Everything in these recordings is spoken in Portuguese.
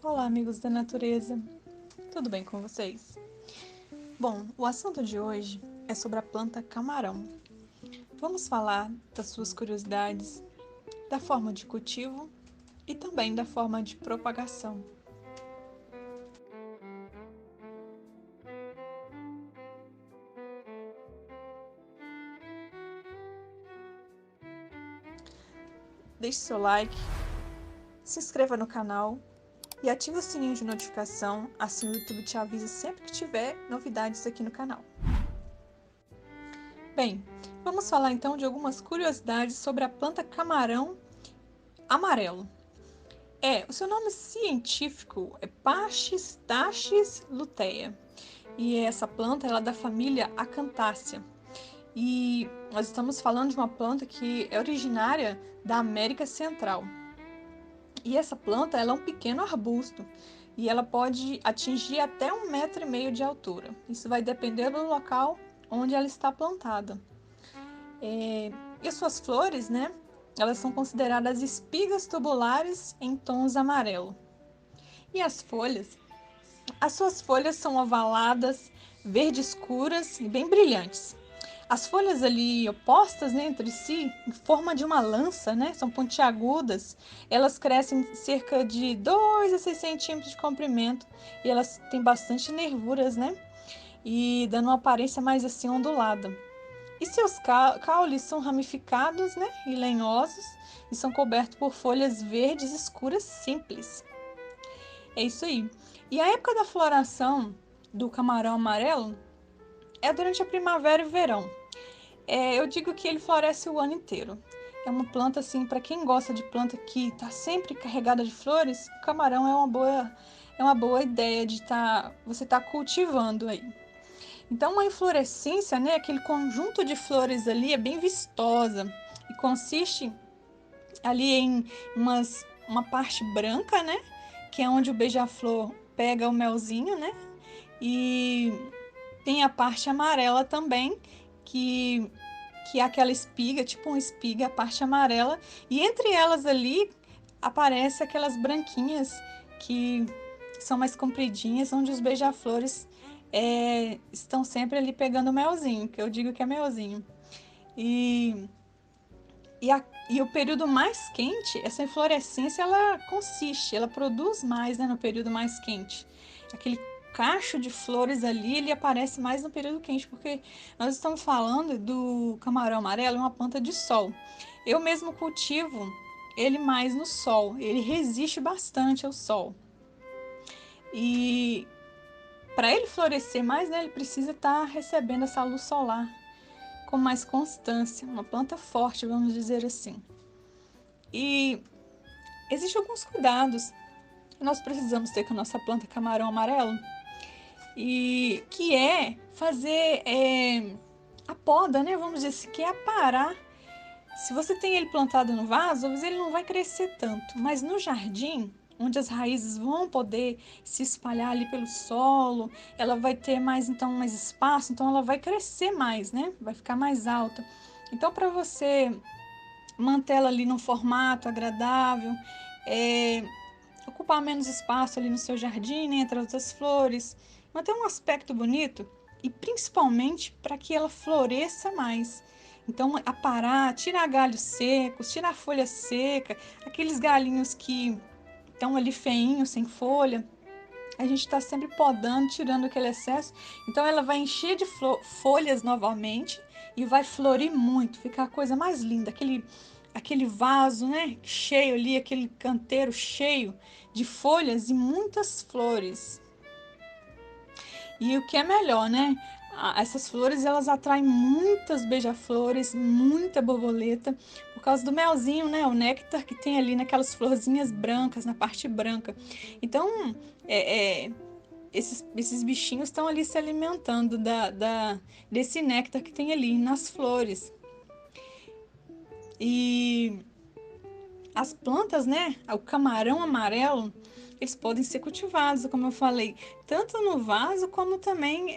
Olá, amigos da natureza. Tudo bem com vocês? Bom, o assunto de hoje é sobre a planta camarão. Vamos falar das suas curiosidades, da forma de cultivo e também da forma de propagação. Deixe seu like, se inscreva no canal e ative o sininho de notificação, assim o YouTube te avisa sempre que tiver novidades aqui no canal. Bem, vamos falar então de algumas curiosidades sobre a planta camarão amarelo. O seu nome científico é Pachystaches lutea. E essa planta ela é da família Acanthaceae. E nós estamos falando de uma planta que é originária da América Central. E essa planta ela é um pequeno arbusto e ela pode atingir até 1,5 m de altura. Isso vai depender do local onde ela está plantada. E as suas flores, né? Elas são consideradas espigas tubulares em tons amarelo. E as suas folhas são ovaladas, verde escuras e bem brilhantes. As folhas ali opostas, né, entre si, em forma de uma lança, né, são pontiagudas. Elas crescem cerca de 2 a 6 centímetros de comprimento e elas têm bastante nervuras, né, e dando uma aparência mais assim ondulada. E seus caules são ramificados, né, e lenhosos e são cobertos por folhas verdes escuras simples. É isso aí. E a época da floração do camarão amarelo é durante a primavera e o verão. Eu digo que ele floresce o ano inteiro. É uma planta assim, para quem gosta de planta que está sempre carregada de flores, o camarão é uma boa ideia de você tá cultivando aí. Então, a inflorescência, né, aquele conjunto de flores ali é bem vistosa e consiste ali em uma parte branca, né, que é onde o beija-flor pega o melzinho, né, e tem a parte amarela também, que é aquela espiga, tipo uma espiga, a parte amarela, e entre elas ali aparece aquelas branquinhas que são mais compridinhas, onde os beija-flores estão sempre ali pegando melzinho, que eu digo que é melzinho. E, e o período mais quente, essa inflorescência, ela produz mais, né, no período mais quente. Aquele cacho de flores ali, ele aparece mais no período quente, porque nós estamos falando do camarão amarelo, é uma planta de sol. Eu mesmo cultivo ele mais no sol, ele resiste bastante ao sol. E para ele florescer mais, né, ele precisa estar recebendo essa luz solar com mais constância, uma planta forte, vamos dizer assim. E existem alguns cuidados que nós precisamos ter com a nossa planta camarão amarelo, e que é fazer a poda, né? Vamos dizer assim, que é aparar. Se você tem ele plantado no vaso, talvez ele não vai crescer tanto, mas no jardim, onde as raízes vão poder se espalhar ali pelo solo, ela vai ter mais espaço, então ela vai crescer mais, né? Vai ficar mais alta. Então, para você mantê-la ali num formato agradável, é, ocupar menos espaço ali no seu jardim, né, entre outras flores, manter um aspecto bonito e principalmente para que ela floresça mais. Então, aparar, tirar galhos secos, tirar folha seca, aqueles galinhos que estão ali feinhos, sem folha, a gente está sempre podando, tirando aquele excesso. Então, ela vai encher de folhas novamente e vai florir muito, ficar a coisa mais linda, aquele vaso, né, cheio ali, aquele canteiro cheio de folhas e muitas flores. E o que é melhor, né? Essas flores elas atraem muitas beija-flores, muita borboleta, por causa do melzinho, né? O néctar que tem ali naquelas florzinhas brancas, na parte branca. Então, esses bichinhos estão ali se alimentando desse néctar que tem ali nas flores. E as plantas, né? O camarão amarelo, eles podem ser cultivados, como eu falei, tanto no vaso como também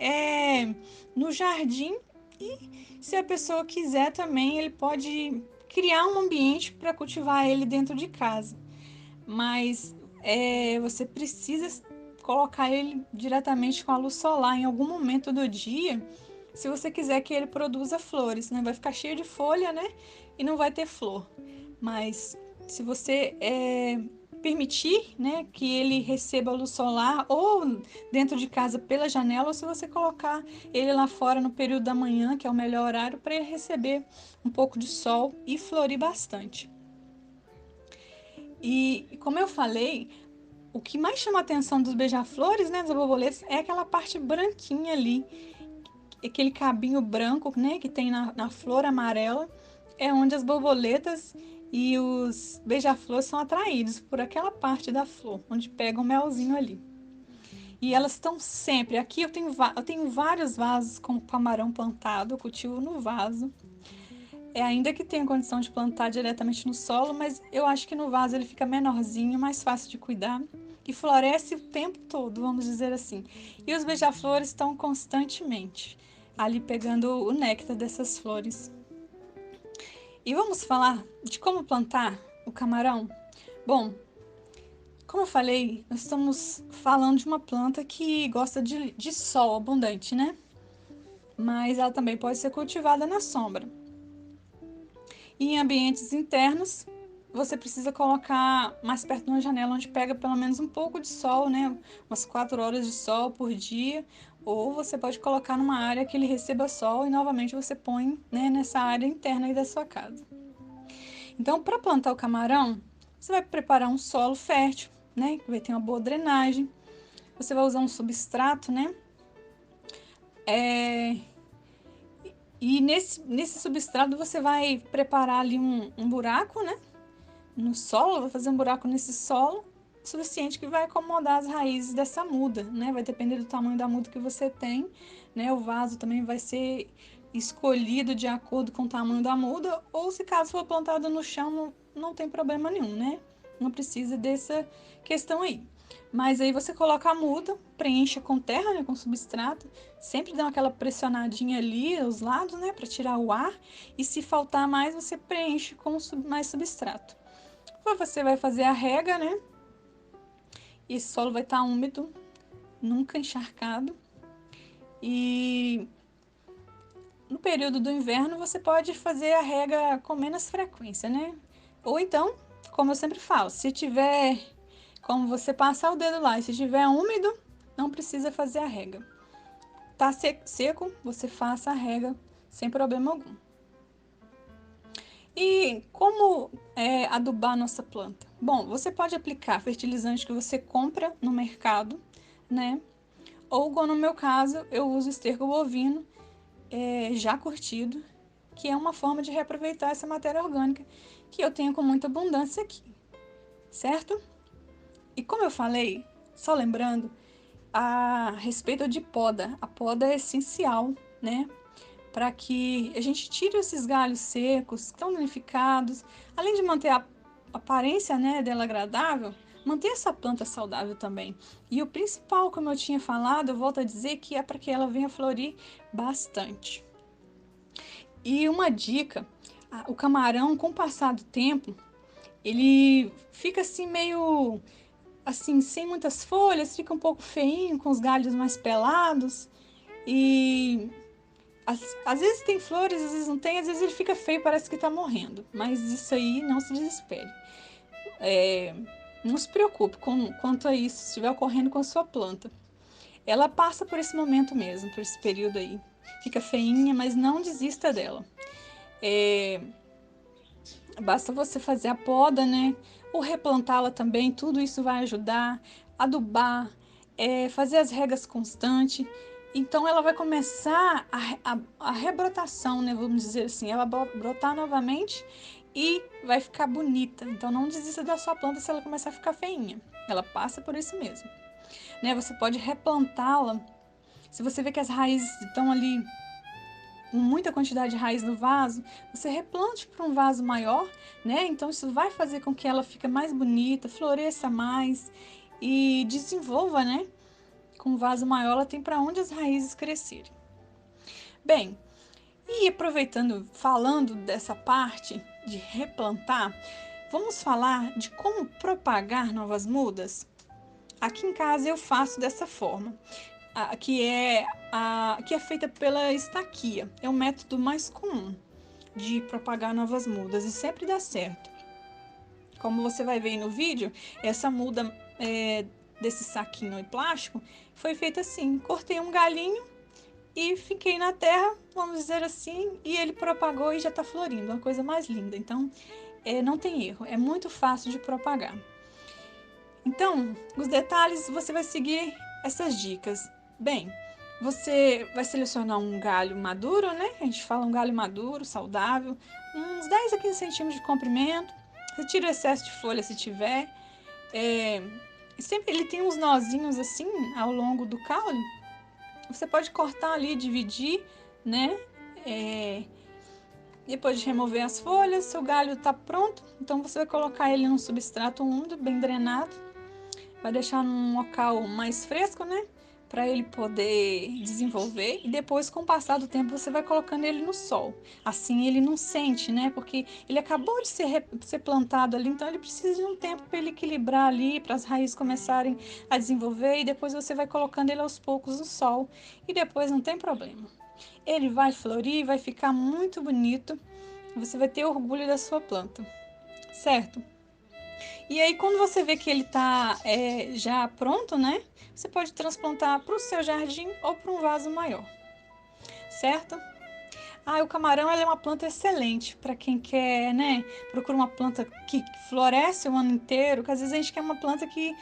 no jardim. E se a pessoa quiser também, ele pode criar um ambiente para cultivar ele dentro de casa. Mas você precisa colocar ele diretamente com a luz solar em algum momento do dia, se você quiser que ele produza flores, né? Vai ficar cheio de folha, né? E não vai ter flor. Mas se você permitir, né, que ele receba luz solar ou dentro de casa pela janela, ou se você colocar ele lá fora no período da manhã, que é o melhor horário, para ele receber um pouco de sol e florir bastante. E como eu falei, o que mais chama a atenção dos beija-flores, né, das borboletas, é aquela parte branquinha ali, aquele cabinho branco, né, que tem na flor amarela, é onde as borboletas e os beija-flores são atraídos por aquela parte da flor, onde pega o melzinho ali. E elas estão sempre. Aqui eu tenho vários vasos com camarão plantado, eu cultivo no vaso. Ainda que tenha condição de plantar diretamente no solo, mas eu acho que no vaso ele fica menorzinho, mais fácil de cuidar e floresce o tempo todo, vamos dizer assim. E os beija-flores estão constantemente ali pegando o néctar dessas flores. E vamos falar de como plantar o camarão? Bom, como eu falei, nós estamos falando de uma planta que gosta de sol abundante, né? Mas ela também pode ser cultivada na sombra. E em ambientes internos, você precisa colocar mais perto de uma janela onde pega pelo menos um pouco de sol, né? Umas 4 horas de sol por dia. Ou você pode colocar numa área que ele receba sol e novamente você põe, né, nessa área interna aí da sua casa. Então, para plantar o camarão, você vai preparar um solo fértil, né? Que vai ter uma boa drenagem. Você vai usar um substrato, né? E nesse substrato você vai preparar ali um buraco, né? No solo, vai fazer um buraco nesse solo suficiente que vai acomodar as raízes dessa muda, né? Vai depender do tamanho da muda que você tem, né? O vaso também vai ser escolhido de acordo com o tamanho da muda, ou se caso for plantado no chão, não tem problema nenhum, né? Não precisa dessa questão aí. Mas aí você coloca a muda, preencha com terra, né, com substrato, sempre dá aquela pressionadinha ali aos lados, né, para tirar o ar, e se faltar mais, você preenche com mais substrato. Depois você vai fazer a rega, né? E esse solo vai estar úmido, nunca encharcado. E no período do inverno você pode fazer a rega com menos frequência, né? Ou então, como eu sempre falo, se tiver como você passar o dedo lá e se tiver úmido, não precisa fazer a rega. Tá seco, você faça a rega sem problema algum. E como adubar a nossa planta? Bom, você pode aplicar fertilizante que você compra no mercado, né? Ou, como no meu caso, eu uso esterco bovino já curtido, que é uma forma de reaproveitar essa matéria orgânica que eu tenho com muita abundância aqui, certo? E como eu falei, só lembrando, a respeito de poda, a poda é essencial, né? Para que a gente tire esses galhos secos, tão danificados, além de manter a aparência, né, dela agradável, manter essa planta saudável também. E o principal, como eu tinha falado, eu volto a dizer que é para que ela venha florir bastante. E uma dica, o camarão, com o passar do tempo, ele fica assim meio assim, sem muitas folhas, fica um pouco feinho, com os galhos mais pelados. E às vezes tem flores, às vezes não tem, às vezes ele fica feio, parece que tá morrendo. Mas isso aí, não se desespere. Não se preocupe quanto a isso, se estiver ocorrendo com a sua planta. Ela passa por esse momento mesmo, por esse período aí. Fica feinha, mas não desista dela. Basta você fazer a poda, né? Ou replantá-la também, tudo isso vai ajudar. Adubar, fazer as regas constantes. Então ela vai começar a rebrotação, né? Vamos dizer assim, ela vai brotar novamente e vai ficar bonita. Então não desista da sua planta se ela começar a ficar feinha. Ela passa por isso mesmo, né? Você pode replantá-la. Se você vê que as raízes estão ali com muita quantidade de raiz no vaso, você replante para um vaso maior, né? Então isso vai fazer com que ela fique mais bonita, floresça mais e desenvolva, né? Com um vaso maior, ela tem para onde as raízes crescerem. Bem, e aproveitando, falando dessa parte de replantar, Vamos falar de como propagar novas mudas? Aqui em casa eu faço dessa forma, que é feita pela estaquia. É o método mais comum de propagar novas mudas e sempre dá certo. Como você vai ver aí no vídeo, essa muda desse saquinho de plástico foi feita assim. Cortei um galinho e fiquei na terra, vamos dizer assim, e ele propagou e já está florindo, uma coisa mais linda. Então, não tem erro, é muito fácil de propagar. Então, os detalhes você vai seguir essas dicas. Bem, você vai selecionar um galho maduro, né? A gente fala um galho maduro, saudável, uns 10 a 15 centímetros de comprimento. Você tira o excesso de folha se tiver. Sempre ele tem uns nozinhos assim ao longo do caule. Você pode cortar ali, dividir, né? Depois de remover as folhas, seu galho está pronto. Então você vai colocar ele num substrato úmido, bem drenado. Vai deixar num local mais fresco, né? Para ele poder desenvolver. E depois, com o passar do tempo, você vai colocando ele no sol. Assim ele não sente, né? Porque ele acabou de ser plantado ali, então ele precisa de um tempo para ele equilibrar ali, para as raízes começarem a desenvolver. E depois você vai colocando ele aos poucos no sol. E depois não tem problema. Ele vai florir, vai ficar muito bonito. Você vai ter orgulho da sua planta, certo? E aí, quando você vê que ele está já pronto, né? Você pode transplantar para o seu jardim ou para um vaso maior, certo? O camarão é uma planta excelente para quem quer, né? Procura uma planta que floresce o ano inteiro, porque às vezes a gente quer uma planta que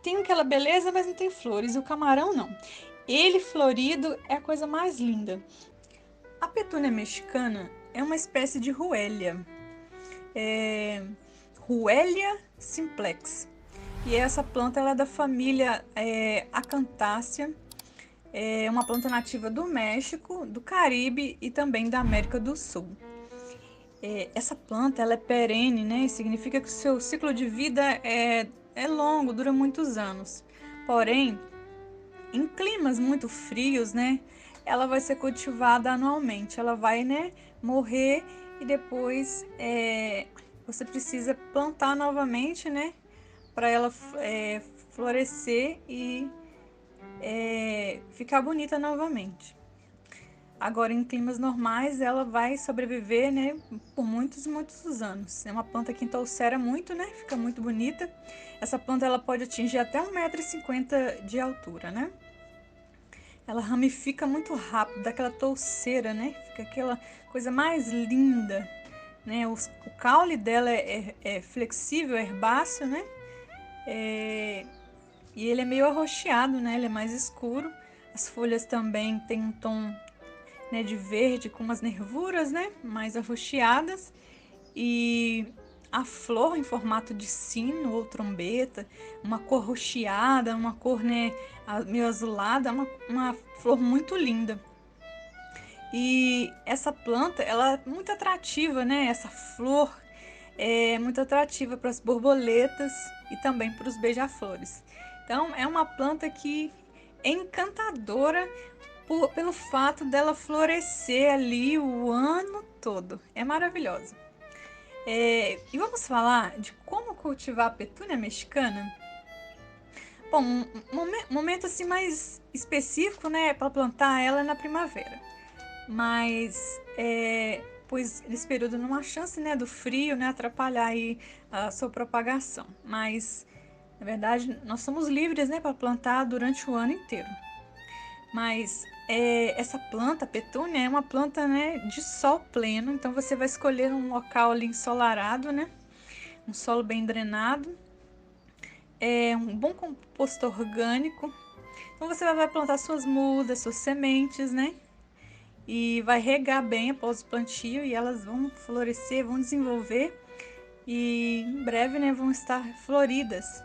tem aquela beleza, mas não tem flores. E o camarão não. Ele florido é a coisa mais linda. A petúnia mexicana é uma espécie de ruélia. Ruélia simplex. E essa planta ela é da família Acantácea. É uma planta nativa do México, do Caribe e também da América do Sul. Essa planta ela é perene, né? Significa que o seu ciclo de vida é longo, dura muitos anos. Porém, em climas muito frios, né? Ela vai ser cultivada anualmente. Ela vai, né, morrer e depois você precisa plantar novamente, né? Para ela florescer e ficar bonita novamente. Agora, em climas normais, ela vai sobreviver, né, por muitos, muitos anos. É uma planta que entolcera muito, né, fica muito bonita. Essa planta ela pode atingir até 1,50 m de altura, né? Ela ramifica muito rápido, dá aquela touceira, né? Fica aquela coisa mais linda, né? O caule dela é flexível, é herbáceo, né? E ele é meio arroxeado, né? Ele é mais escuro. As folhas também têm um tom, né, de verde com umas nervuras, né? Mais arroxeadas. E a flor em formato de sino ou trombeta, uma cor roxeada, uma cor, né, meio azulada, uma flor muito linda. E essa planta, ela é muito atrativa, né? Essa flor é muito atrativa para as borboletas e também para os beija-flores. Então, é uma planta que é encantadora pelo fato dela florescer ali o ano todo. É maravilhosa. E vamos falar de como cultivar a petúnia mexicana? Bom, momento assim mais específico, né, para plantar ela é na primavera. Mas, pois nesse período não há chance, né, do frio, né, atrapalhar aí a sua propagação. Mas, na verdade, nós somos livres, né, para plantar durante o ano inteiro. Mas essa planta, a petúnia, é uma planta, né, de sol pleno. Então você vai escolher um local ali ensolarado, né, um solo bem drenado, um bom composto orgânico. Então você vai plantar suas mudas, suas sementes, né, e vai regar bem após o plantio e elas vão florescer, vão desenvolver e em breve, né, vão estar floridas,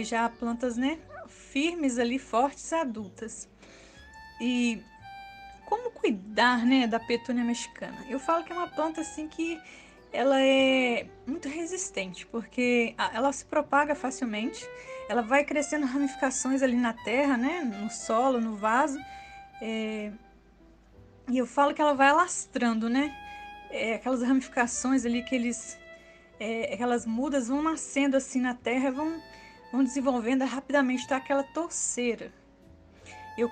já plantas, né, firmes ali, fortes, adultas. E como cuidar, né, da petúnia mexicana? Eu falo que é uma planta assim que ela é muito resistente, porque ela se propaga facilmente, ela vai crescendo ramificações ali na terra, né, no solo, no vaso, e eu falo que ela vai alastrando, né, aquelas ramificações ali, aqueles aquelas mudas vão nascendo assim na terra, vão desenvolvendo rapidamente, tá? Aquela touceira. Eu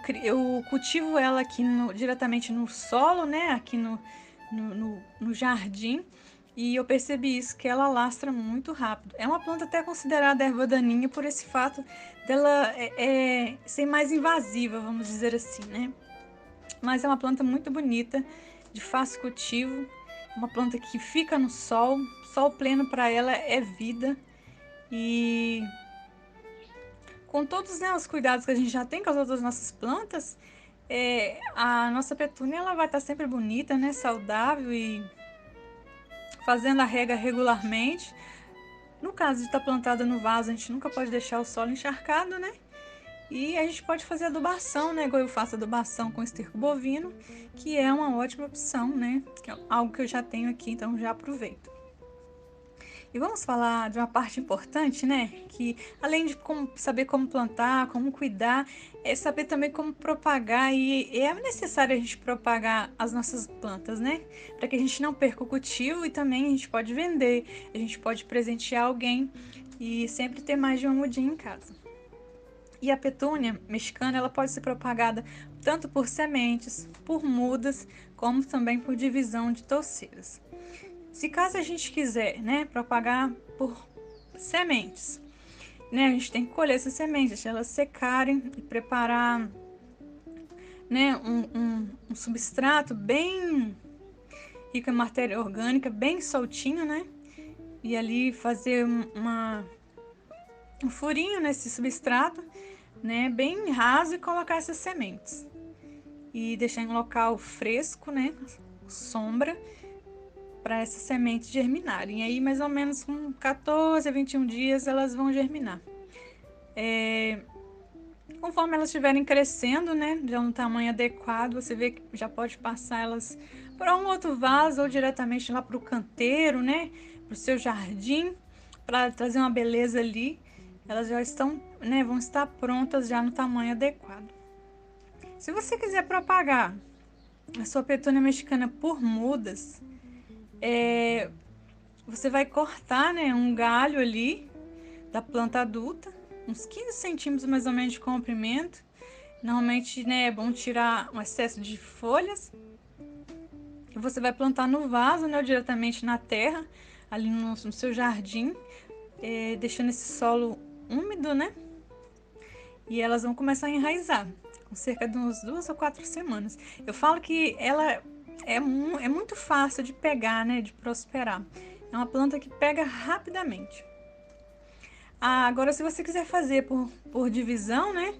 cultivo ela aqui diretamente no solo, né? Aqui no jardim. E eu percebi isso, que ela alastra muito rápido. É uma planta até considerada erva daninha por esse fato dela ser mais invasiva, vamos dizer assim, né? Mas é uma planta muito bonita, de fácil cultivo. Uma planta que fica no sol. Sol pleno para ela é vida. E com todos, né, os cuidados que a gente já tem com as outras nossas plantas, a nossa petúnia ela vai estar sempre bonita, né, saudável e fazendo a rega regularmente. No caso de estar plantada no vaso, a gente nunca pode deixar o solo encharcado, né? E a gente pode fazer adubação, né? Igual eu faço adubação com esterco bovino, que é uma ótima opção, né? Que é algo que eu já tenho aqui, então já aproveito. E vamos falar de uma parte importante, né? Que além de saber como plantar, como cuidar, é saber também como propagar. E é necessário a gente propagar as nossas plantas, né? Para que a gente não perca o cultivo e também a gente pode vender, a gente pode presentear alguém e sempre ter mais de uma mudinha em casa. E a petúnia mexicana ela pode ser propagada tanto por sementes, por mudas, como também por divisão de touceiras. Se caso a gente quiser, né, propagar por sementes, né, a gente tem que colher essas sementes, deixar elas secarem e preparar, né, um substrato bem rico em matéria orgânica, bem soltinho, né, e ali fazer um furinho nesse substrato, né, bem raso e colocar essas sementes e deixar em um local fresco, né, sombra, para essas sementes germinarem. E aí, mais ou menos com 14 a 21 dias, elas vão germinar. Conforme elas estiverem crescendo, né, já no tamanho adequado, você vê que já pode passar elas para um outro vaso ou diretamente lá para o canteiro, né, para o seu jardim, para trazer uma beleza ali. Elas já estão, né, vão estar prontas já no tamanho adequado. Se você quiser propagar a sua petúnia mexicana por mudas, você vai cortar, né, um galho ali da planta adulta, uns 15 centímetros mais ou menos de comprimento. Normalmente, né, é bom tirar um excesso de folhas. E você vai plantar no vaso, né, ou diretamente na terra, ali no seu jardim, deixando esse solo úmido, né? E elas vão começar a enraizar, com cerca de umas 2 ou 4 semanas. Eu falo que ela é muito fácil de pegar, né, de prosperar. É uma planta que pega rapidamente. Agora, se você quiser fazer por divisão, né,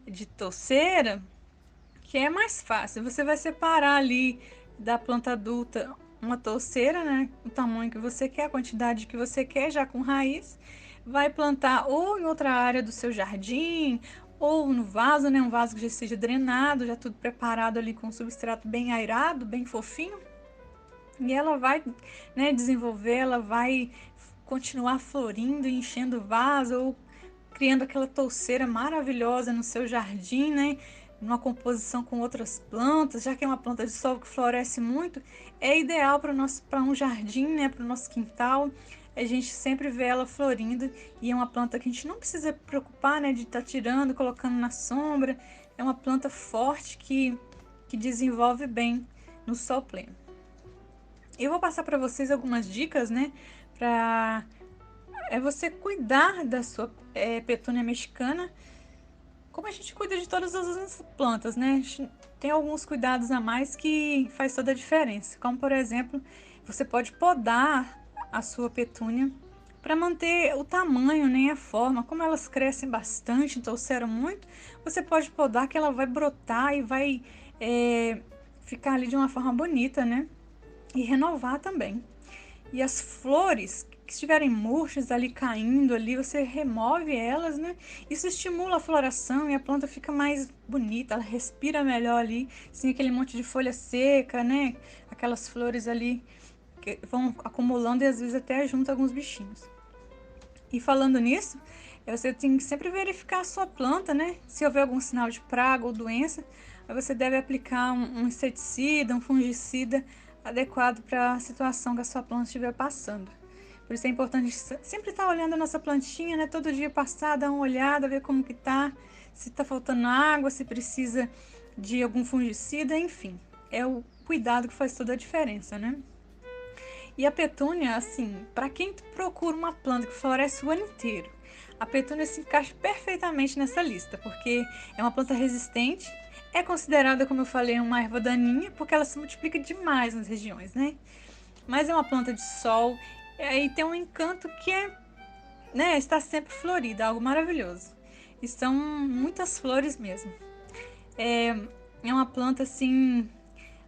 de touceira, que é mais fácil, você vai separar ali da planta adulta uma touceira, né, o tamanho que você quer, a quantidade que você quer, já com raiz. Vai plantar ou em outra área do seu jardim, ou no vaso, né, um vaso que já seja drenado, já tudo preparado ali com um substrato bem airado, bem fofinho. E ela vai, né, desenvolver, ela vai continuar florindo e enchendo o vaso ou criando aquela touceira maravilhosa no seu jardim, né? Numa composição com outras plantas, já que é uma planta de sol que floresce muito, é ideal para um jardim, né? Para o nosso quintal. A gente sempre vê ela florindo e é uma planta que a gente não precisa preocupar, né? De estar tirando, colocando na sombra. É uma planta forte que desenvolve bem no sol pleno. Eu vou passar para vocês algumas dicas, né? Para você cuidar da sua petúnia mexicana, como a gente cuida de todas as outras plantas, né? A gente tem alguns cuidados a mais que faz toda a diferença. Como, por exemplo, você pode podar a sua petúnia para manter o tamanho, nem a forma. Como elas crescem bastante, torceram muito, você pode podar que ela vai brotar e vai ficar ali de uma forma bonita, né? E renovar também. E as flores que estiverem murchas ali caindo ali, você remove elas, né? Isso estimula a floração e a planta fica mais bonita, ela respira melhor ali, sem aquele monte de folha seca, né? Aquelas flores ali que vão acumulando e às vezes até junta alguns bichinhos. E falando nisso, você tem que sempre verificar a sua planta, né? Se houver algum sinal de praga ou doença, você deve aplicar um inseticida, um fungicida adequado para a situação que a sua planta estiver passando. Por isso é importante sempre estar olhando a nossa plantinha, né? Todo dia passar, dar uma olhada, ver como que tá, se tá faltando água, se precisa de algum fungicida, enfim. É o cuidado que faz toda a diferença, né? E a petúnia, assim, para quem procura uma planta que floresce o ano inteiro, a petúnia se encaixa perfeitamente nessa lista, porque é uma planta resistente, é considerada, como eu falei, uma erva daninha, porque ela se multiplica demais nas regiões, né? Mas é uma planta de sol e tem um encanto que é, né, está sempre florida, algo maravilhoso. E são muitas flores mesmo. É uma planta assim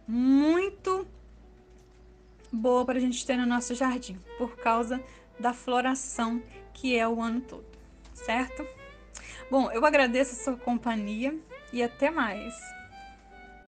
muito boa para a gente ter no nosso jardim, por causa da floração que é o ano todo, certo? Bom, eu agradeço a sua companhia e até mais.